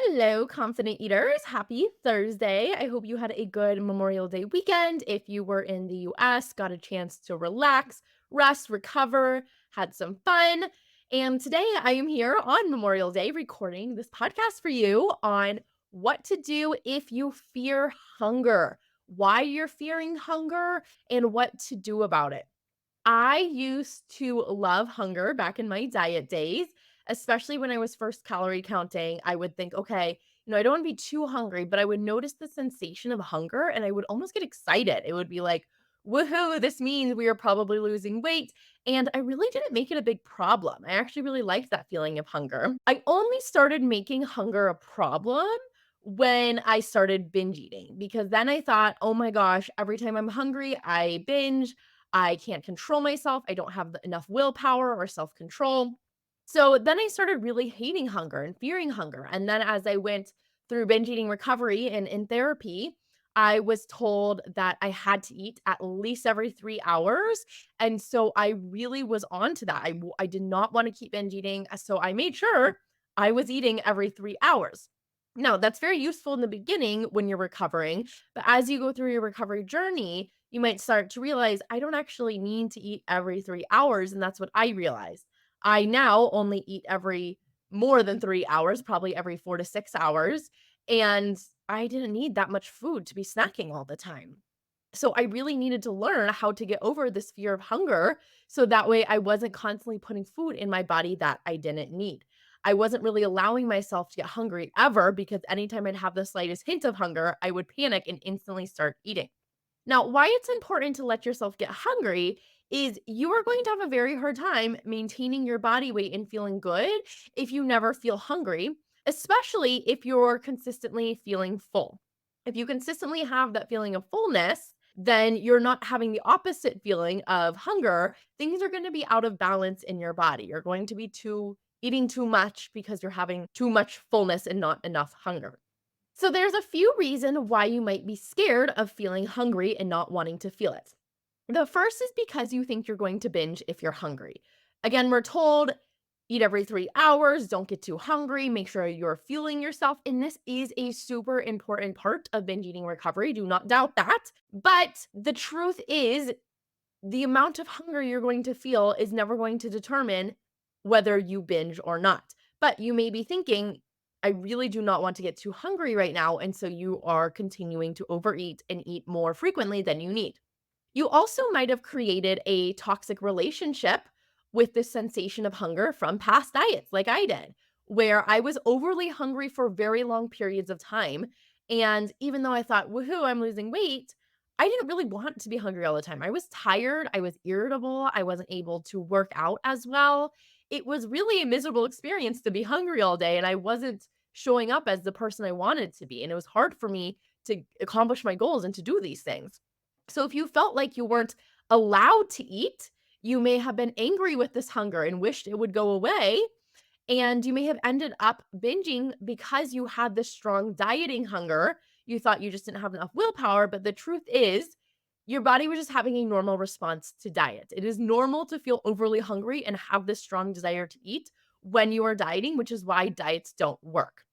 Hello, confident eaters. Happy Thursday. I hope you had a good Memorial Day weekend. If you were in the US, got a chance to relax, rest, recover, had some fun. And today I am here on Memorial Day recording this podcast for you on what to do if you fear hunger, why you're fearing hunger, and what to do about it. I used to love hunger back in my diet days, especially when I was first calorie counting. I would think, okay, I don't want to be too hungry, but I would notice the sensation of hunger and I would almost get excited. It would be like, woohoo, this means we are probably losing weight. And I really didn't make it a big problem. I actually really liked that feeling of hunger. I only started making hunger a problem when I started binge eating because then I thought, oh my gosh, every time I'm hungry, I binge. I can't control myself. I don't have enough willpower or self control. So then I started really hating hunger and fearing hunger. And then as I went through binge eating recovery and in therapy, I was told that I had to eat at least every 3 hours. And so I really was on to that. I did not want to keep binge eating. So I made sure I was eating every 3 hours. Now, that's very useful in the beginning when you're recovering. But as you go through your recovery journey, you might start to realize I don't actually need to eat every 3 hours. And that's what I realized. I now only eat every more than 3 hours, probably every 4 to 6 hours. And I didn't need that much food to be snacking all the time. So I really needed to learn how to get over this fear of hunger so that way I wasn't constantly putting food in my body that I didn't need. I wasn't really allowing myself to get hungry ever because anytime I'd have the slightest hint of hunger, I would panic and instantly start eating. Now, why it's important to let yourself get hungry is you are going to have a very hard time maintaining your body weight and feeling good if you never feel hungry, especially if you're consistently feeling full. If you consistently have that feeling of fullness, then you're not having the opposite feeling of hunger. Things are going to be out of balance in your body. You're going to be eating too much because you're having too much fullness and not enough hunger. So there's a few reasons why you might be scared of feeling hungry and not wanting to feel it. The first is because you think you're going to binge if you're hungry. Again, we're told eat every 3 hours, don't get too hungry, make sure you're fueling yourself. And this is a super important part of binge eating recovery. Do not doubt that. But the truth is, the amount of hunger you're going to feel is never going to determine whether you binge or not. But you may be thinking, I really do not want to get too hungry right now. And so you are continuing to overeat and eat more frequently than you need. You also might have created a toxic relationship with this sensation of hunger from past diets, like I did, where I was overly hungry for very long periods of time. And even though I thought, woohoo, I'm losing weight, I didn't really want to be hungry all the time. I was tired. I was irritable. I wasn't able to work out as well. It was really a miserable experience to be hungry all day. And I wasn't showing up as the person I wanted to be. And it was hard for me to accomplish my goals and to do these things. So if you felt like you weren't allowed to eat, you may have been angry with this hunger and wished it would go away. And you may have ended up binging because you had this strong dieting hunger. You thought you just didn't have enough willpower. But the truth is, your body was just having a normal response to diet. It is normal to feel overly hungry and have this strong desire to eat when you are dieting, which is why diets don't work.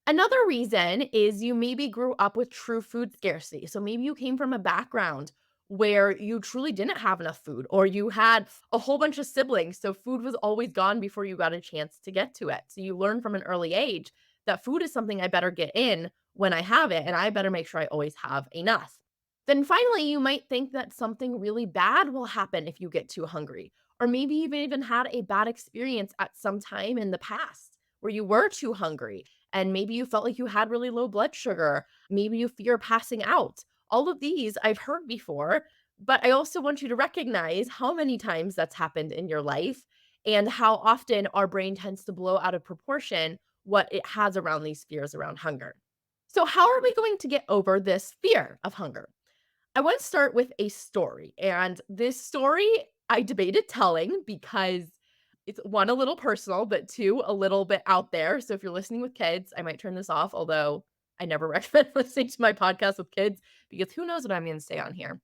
Another reason is you maybe grew up with true food scarcity. So maybe you came from a background where you truly didn't have enough food, or you had a whole bunch of siblings. So food was always gone before you got a chance to get to it. So you learn from an early age that food is something I better get in when I have it, and I better make sure I always have enough. Then finally, you might think that something really bad will happen if you get too hungry, or maybe you've even had a bad experience at some time in the past where you were too hungry and maybe you felt like you had really low blood sugar. Maybe you fear passing out. All of these I've heard before, but I also want you to recognize how many times that's happened in your life and how often our brain tends to blow out of proportion what it has around these fears around hunger. So, how are we going to get over this fear of hunger? I want to start with a story. And this story I debated telling because it's one, a little personal, but two, a little bit out there. So if you're listening with kids, I might turn this off, although I never recommend listening to my podcast with kids because who knows what I'm going to say on here.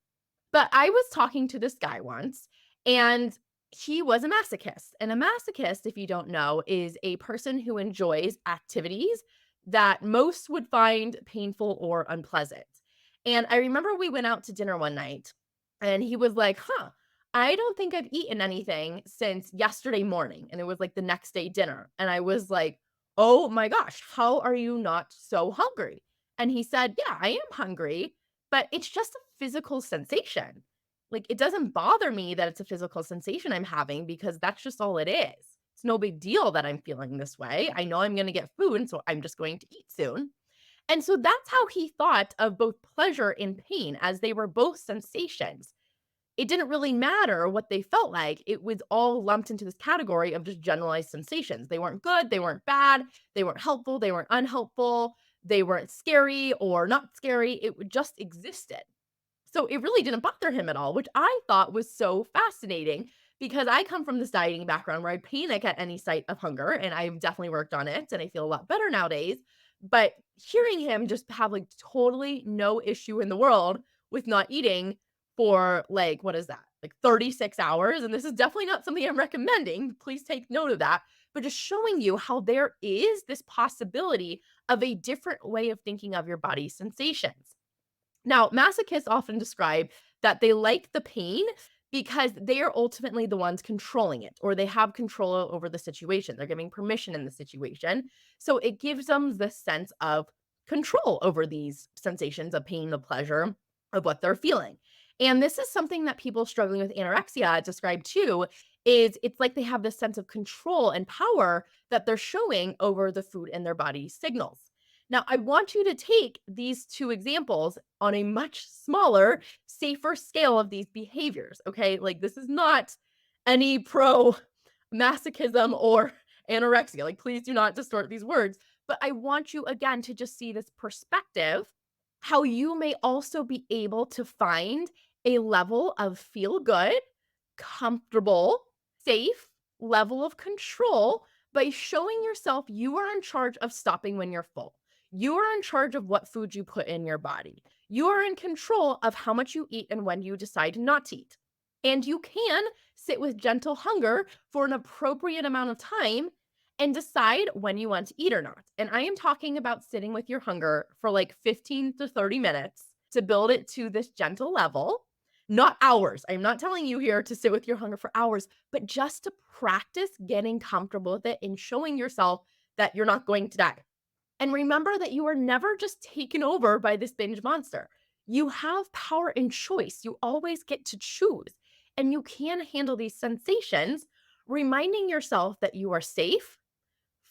But I was talking to this guy once, and he was a masochist. And a masochist, if you don't know, is a person who enjoys activities that most would find painful or unpleasant. And I remember we went out to dinner one night and he was like, "Huh, I don't think I've eaten anything since yesterday morning." And it was like the next day dinner. And I was like, "Oh my gosh, how are you not so hungry?" And he said, "Yeah, I am hungry, but it's just a physical sensation. Like, it doesn't bother me that it's a physical sensation I'm having because that's just all it is. It's no big deal that I'm feeling this way. I know I'm going to get food, so I'm just going to eat soon." And so that's how he thought of both pleasure and pain, as they were both sensations. It didn't really matter what they felt like. It was all lumped into this category of just generalized sensations. They weren't good, they weren't bad, they weren't helpful, they weren't unhelpful, they weren't scary or not scary. It just existed. So it really didn't bother him at all, which I thought was so fascinating because I come from this dieting background where I panic at any sight of hunger, and I've definitely worked on it and I feel a lot better nowadays. But hearing him just have like totally no issue in the world with not eating for like, what is that? Like 36 hours. And this is definitely not something I'm recommending. Please take note of that. But just showing you how there is this possibility of a different way of thinking of your body's sensations. Now, masochists often describe that they like the pain because they are ultimately the ones controlling it, or they have control over the situation. They're giving permission in the situation. So it gives them the sense of control over these sensations of pain, of pleasure, of what they're feeling. And this is something that people struggling with anorexia describe too, is it's like they have this sense of control and power that they're showing over the food in their body signals. Now, I want you to take these two examples on a much smaller, safer scale of these behaviors, okay? Like, this is not any pro masochism or anorexia. Like, please do not distort these words. But I want you, again, to just see this perspective, how you may also be able to find a level of feel good, comfortable, safe level of control by showing yourself you are in charge of stopping when you're full. You are in charge of what food you put in your body. You are in control of how much you eat and when you decide not to eat. And you can sit with gentle hunger for an appropriate amount of time and decide when you want to eat or not. And I am talking about sitting with your hunger for like 15 to 30 minutes to build it to this gentle level, not hours. I'm not telling you here to sit with your hunger for hours, but just to practice getting comfortable with it and showing yourself that you're not going to die. And remember that you are never just taken over by this binge monster. You have power and choice. You always get to choose. And you can handle these sensations, reminding yourself that you are safe,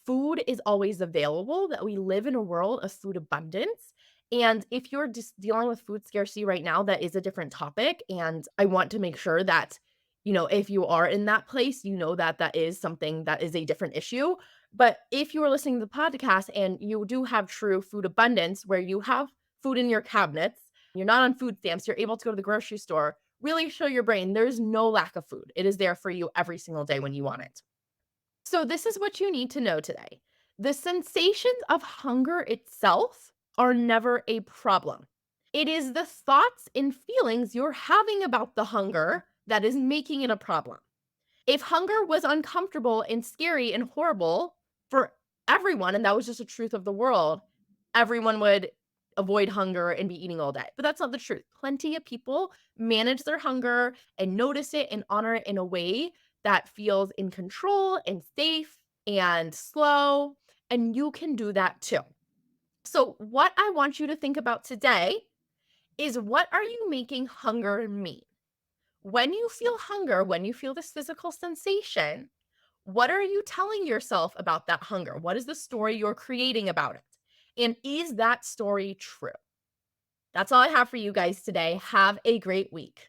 food is always available, that we live in a world of food abundance. And if you're just dealing with food scarcity right now, that is a different topic. And I want to make sure that, if you are in that place, you know that that is something that is a different issue. But if you are listening to the podcast and you do have true food abundance where you have food in your cabinets, you're not on food stamps, you're able to go to the grocery store, really show your brain there's no lack of food. It is there for you every single day when you want it. So, this is what you need to know today. The sensations of hunger itself are never a problem. It is the thoughts and feelings you're having about the hunger that is making it a problem. If hunger was uncomfortable and scary and horrible for everyone, and that was just the truth of the world, everyone would avoid hunger and be eating all day. But that's not the truth. Plenty of people manage their hunger and notice it and honor it in a way that feels in control and safe and slow. And you can do that too. So, what I want you to think about today is, what are you making hunger mean? When you feel hunger, when you feel this physical sensation, what are you telling yourself about that hunger? What is the story you're creating about it? And is that story true? That's all I have for you guys today. Have a great week.